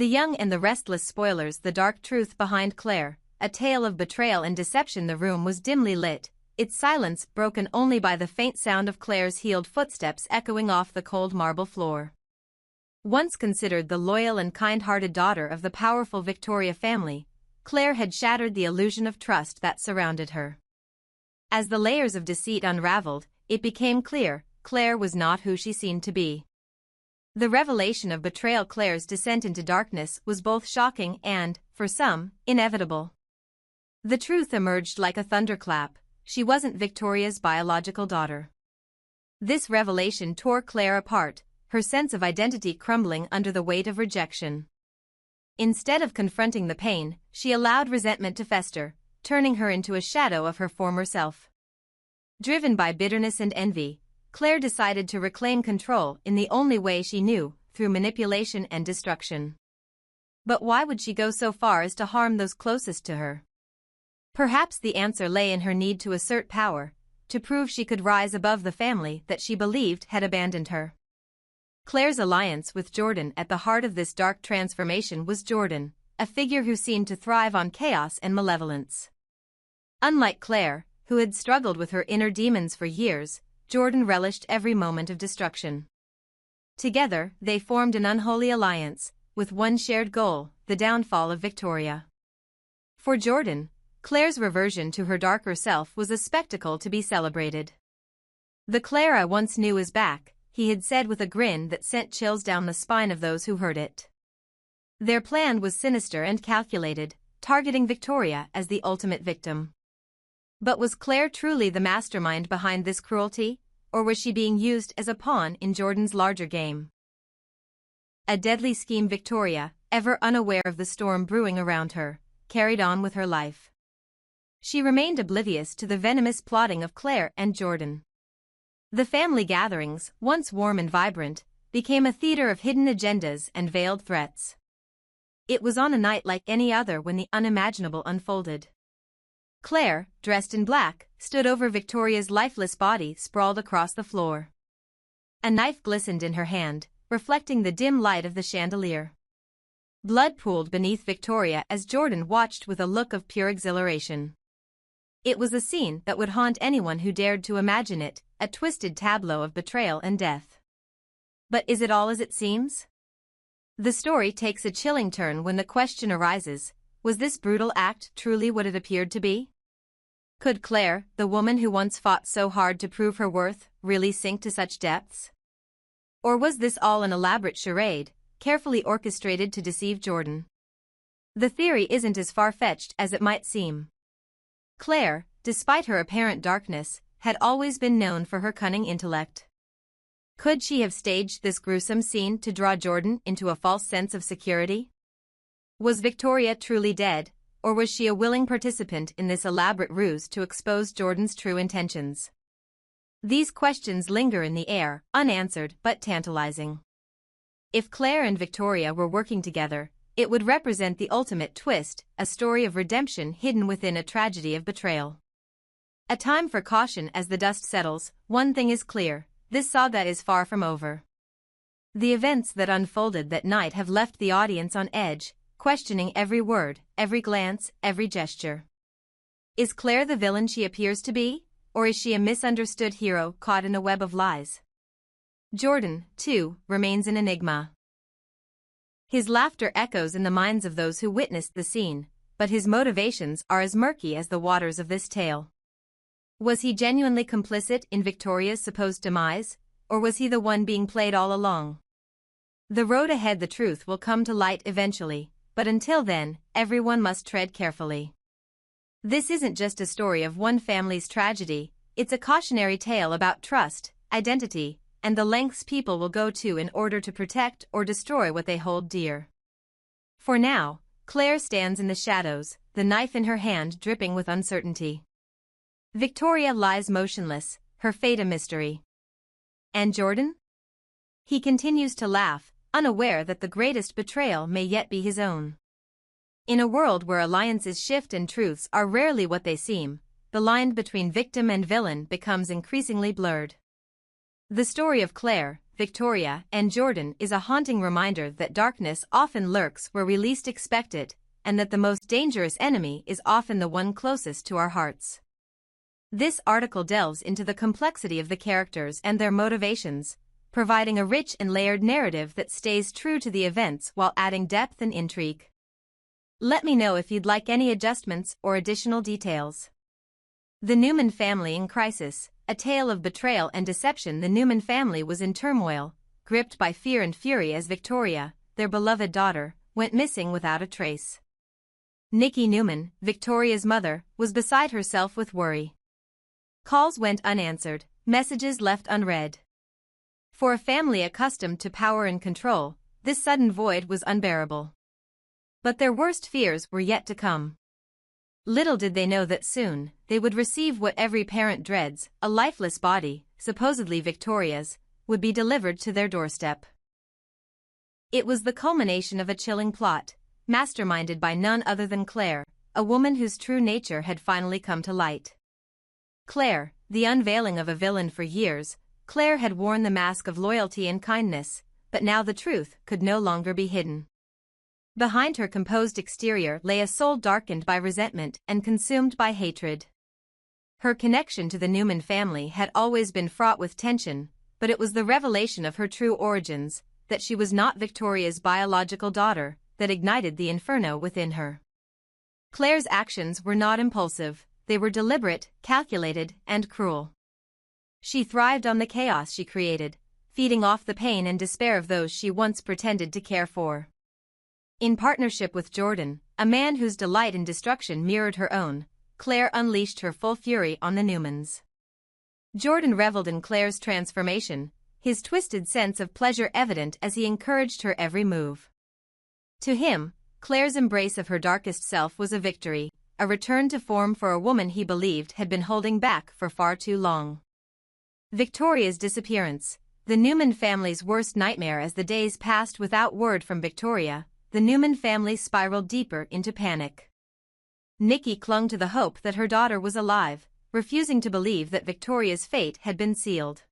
The Young and the Restless spoilers the dark truth behind Claire, a tale of betrayal and deception. The room was dimly lit, its silence broken only by the faint sound of Claire's heeled footsteps echoing off the cold marble floor. Once considered the loyal and kind-hearted daughter of the powerful Victoria family, Claire had shattered the illusion of trust that surrounded her. As the layers of deceit unraveled, it became clear Claire was not who she seemed to be. The revelation of betrayal. Claire's descent into darkness was both shocking and, for some, inevitable. The truth emerged like a thunderclap: she wasn't Victoria's biological daughter. This revelation tore Claire apart, her sense of identity crumbling under the weight of rejection. Instead of confronting the pain, she allowed resentment to fester, turning her into a shadow of her former self. Driven by bitterness and envy, Claire decided to reclaim control in the only way she knew, through manipulation and destruction. But why would she go so far as to harm those closest to her? Perhaps the answer lay in her need to assert power, to prove she could rise above the family that she believed had abandoned her. Claire's alliance with Jordan. At the heart of this dark transformation was Jordan, a figure who seemed to thrive on chaos and malevolence. Unlike Claire, who had struggled with her inner demons for years, Jordan relished every moment of destruction. Together, they formed an unholy alliance, with one shared goal: the downfall of Victoria. For Jordan, Claire's reversion to her darker self was a spectacle to be celebrated. "The Claire I once knew is back," he had said with a grin that sent chills down the spine of those who heard it. Their plan was sinister and calculated, targeting Victoria as the ultimate victim. But was Claire truly the mastermind behind this cruelty, or was she being used as a pawn in Jordan's larger game? A deadly scheme. Victoria, ever unaware of the storm brewing around her, carried on with her life. She remained oblivious to the venomous plotting of Claire and Jordan. The family gatherings, once warm and vibrant, became a theater of hidden agendas and veiled threats. It was on a night like any other when the unimaginable unfolded. Claire, dressed in black, stood over Victoria's lifeless body sprawled across the floor. A knife glistened in her hand, reflecting the dim light of the chandelier. Blood pooled beneath Victoria as Jordan watched with a look of pure exhilaration. It was a scene that would haunt anyone who dared to imagine it, a twisted tableau of betrayal and death. But is it all as it seems? The story takes a chilling turn when the question arises: was this brutal act truly what it appeared to be? Could Claire, the woman who once fought so hard to prove her worth, really sink to such depths? Or was this all an elaborate charade, carefully orchestrated to deceive Jordan? The theory isn't as far-fetched as it might seem. Claire, despite her apparent darkness, had always been known for her cunning intellect. Could she have staged this gruesome scene to draw Jordan into a false sense of security? Was Victoria truly dead, or was she a willing participant in this elaborate ruse to expose Jordan's true intentions? These questions linger in the air, unanswered but tantalizing. If Claire and Victoria were working together, it would represent the ultimate twist, a story of redemption hidden within a tragedy of betrayal. A time for caution as the dust settles. One thing is clear: this saga is far from over. The events that unfolded that night have left the audience on edge, questioning every word, every glance, every gesture. Is Claire the villain she appears to be, or is she a misunderstood hero caught in a web of lies? Jordan, too, remains an enigma. His laughter echoes in the minds of those who witnessed the scene, but his motivations are as murky as the waters of this tale. Was he genuinely complicit in Victoria's supposed demise, or was he the one being played all along? The road ahead. The truth will come to light eventually, but until then, everyone must tread carefully. This isn't just a story of one family's tragedy, it's a cautionary tale about trust, identity, and the lengths people will go to in order to protect or destroy what they hold dear. For now, Claire stands in the shadows, the knife in her hand dripping with uncertainty. Victoria lies motionless, her fate a mystery. And Jordan? He continues to laugh, unaware that the greatest betrayal may yet be his own. In a world where alliances shift and truths are rarely what they seem, the line between victim and villain becomes increasingly blurred. The story of Claire, Victoria, and Jordan is a haunting reminder that darkness often lurks where we least expect it, and that the most dangerous enemy is often the one closest to our hearts. This article delves into the complexity of the characters and their motivations, providing a rich and layered narrative that stays true to the events while adding depth and intrigue. Let me know if you'd like any adjustments or additional details. The Newman family in crisis, a tale of betrayal and deception. The Newman family was in turmoil, gripped by fear and fury as Victoria, their beloved daughter, went missing without a trace. Nikki Newman, Victoria's mother, was beside herself with worry. Calls went unanswered, messages left unread. For a family accustomed to power and control, this sudden void was unbearable. But their worst fears were yet to come. Little did they know that soon, they would receive what every parent dreads: a lifeless body, supposedly Victoria's, would be delivered to their doorstep. It was the culmination of a chilling plot, masterminded by none other than Claire, a woman whose true nature had finally come to light. Claire, the unveiling of a villain. For years, Claire had worn the mask of loyalty and kindness, but now the truth could no longer be hidden. Behind her composed exterior lay a soul darkened by resentment and consumed by hatred. Her connection to the Newman family had always been fraught with tension, but it was the revelation of her true origins, that she was not Victoria's biological daughter, that ignited the inferno within her. Claire's actions were not impulsive, they were deliberate, calculated, and cruel. She thrived on the chaos she created, feeding off the pain and despair of those she once pretended to care for. In partnership with Jordan, a man whose delight in destruction mirrored her own, Claire unleashed her full fury on the Newmans. Jordan reveled in Claire's transformation, his twisted sense of pleasure evident as he encouraged her every move. To him, Claire's embrace of her darkest self was a victory, a return to form for a woman he believed had been holding back for far too long. Victoria's disappearance, the Newman family's worst nightmare. As the days passed without word from Victoria, the Newman family spiraled deeper into panic. Nikki clung to the hope that her daughter was alive, refusing to believe that Victoria's fate had been sealed.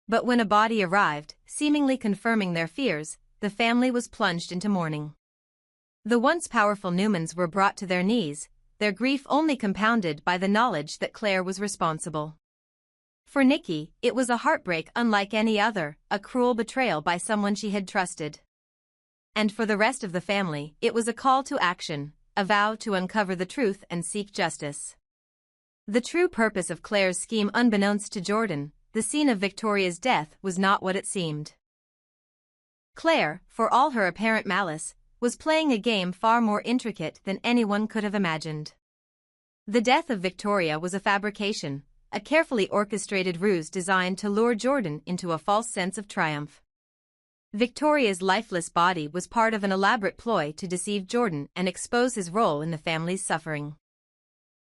But when a body arrived, seemingly confirming their fears, the family was plunged into mourning. The once powerful Newmans were brought to their knees, their grief only compounded by the knowledge that Claire was responsible. For Nikki, it was a heartbreak unlike any other, a cruel betrayal by someone she had trusted. And for the rest of the family, it was a call to action, a vow to uncover the truth and seek justice. The true purpose of Claire's scheme. Unbeknownst to Jordan, the scene of Victoria's death was not what it seemed. Claire, for all her apparent malice, was playing a game far more intricate than anyone could have imagined. The death of Victoria was a fabrication, a carefully orchestrated ruse designed to lure Jordan into a false sense of triumph. Victoria's lifeless body was part of an elaborate ploy to deceive Jordan and expose his role in the family's suffering.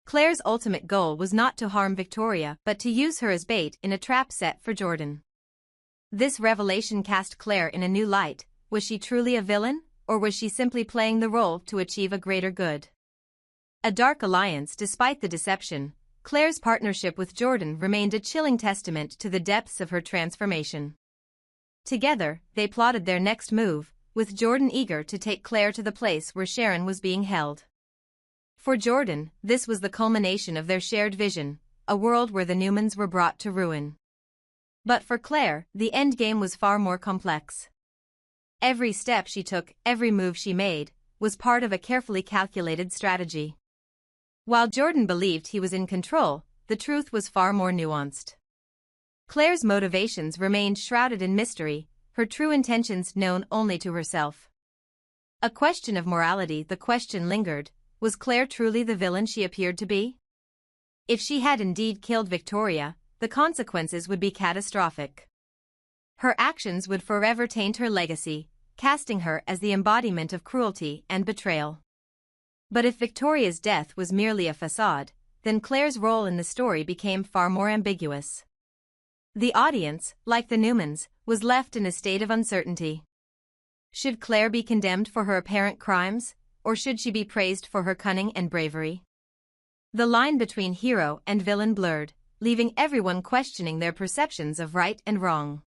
Claire's ultimate goal was not to harm Victoria but to use her as bait in a trap set for Jordan. This revelation cast Claire in a new light. Was she truly a villain, or was she simply playing the role to achieve a greater good? A dark alliance. Despite the deception, Claire's partnership with Jordan remained a chilling testament to the depths of her transformation. Together, they plotted their next move, with Jordan eager to take Claire to the place where Sharon was being held. For Jordan, this was the culmination of their shared vision, a world where the Newmans were brought to ruin. But for Claire, the endgame was far more complex. Every step she took, every move she made, was part of a carefully calculated strategy. While Jordan believed he was in control, the truth was far more nuanced. Claire's motivations remained shrouded in mystery, her true intentions known only to herself. A question of morality. The question lingered: was Claire truly the villain she appeared to be? If she had indeed killed Victoria, the consequences would be catastrophic. Her actions would forever taint her legacy, casting her as the embodiment of cruelty and betrayal. But if Victoria's death was merely a facade, then Claire's role in the story became far more ambiguous. The audience, like the Newmans, was left in a state of uncertainty. Should Claire be condemned for her apparent crimes, or should she be praised for her cunning and bravery? The line between hero and villain blurred, leaving everyone questioning their perceptions of right and wrong.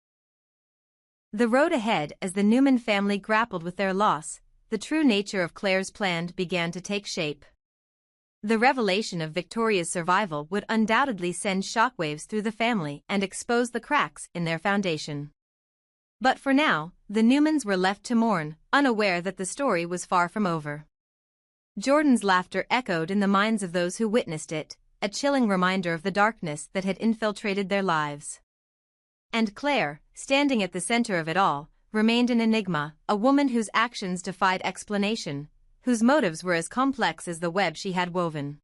The road ahead as the Newman family grappled with their loss, the true nature of Claire's plan began to take shape. The revelation of Victoria's survival would undoubtedly send shockwaves through the family and expose the cracks in their foundation. But for now, the Newmans were left to mourn, unaware that the story was far from over. Jordan's laughter echoed in the minds of those who witnessed it, a chilling reminder of the darkness that had infiltrated their lives. And Claire, standing at the center of it all, remained an enigma, a woman whose actions defied explanation, whose motives were as complex as the web she had woven.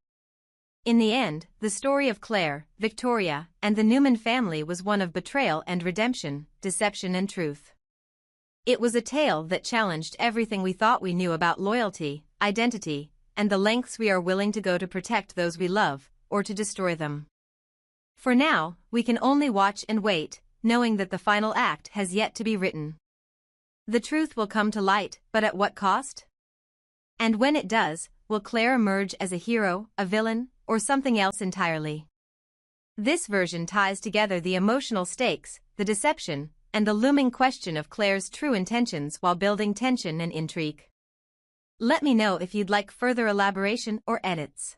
In the end, the story of Claire, Victoria, and the Newman family was one of betrayal and redemption, deception and truth. It was a tale that challenged everything we thought we knew about loyalty, identity, and the lengths we are willing to go to protect those we love, or to destroy them. For now, we can only watch and wait, knowing that the final act has yet to be written. The truth will come to light, but at what cost? And when it does, will Claire emerge as a hero, a villain, or something else entirely? This version ties together the emotional stakes, the deception, and the looming question of Claire's true intentions while building tension and intrigue. Let me know if you'd like further elaboration or edits.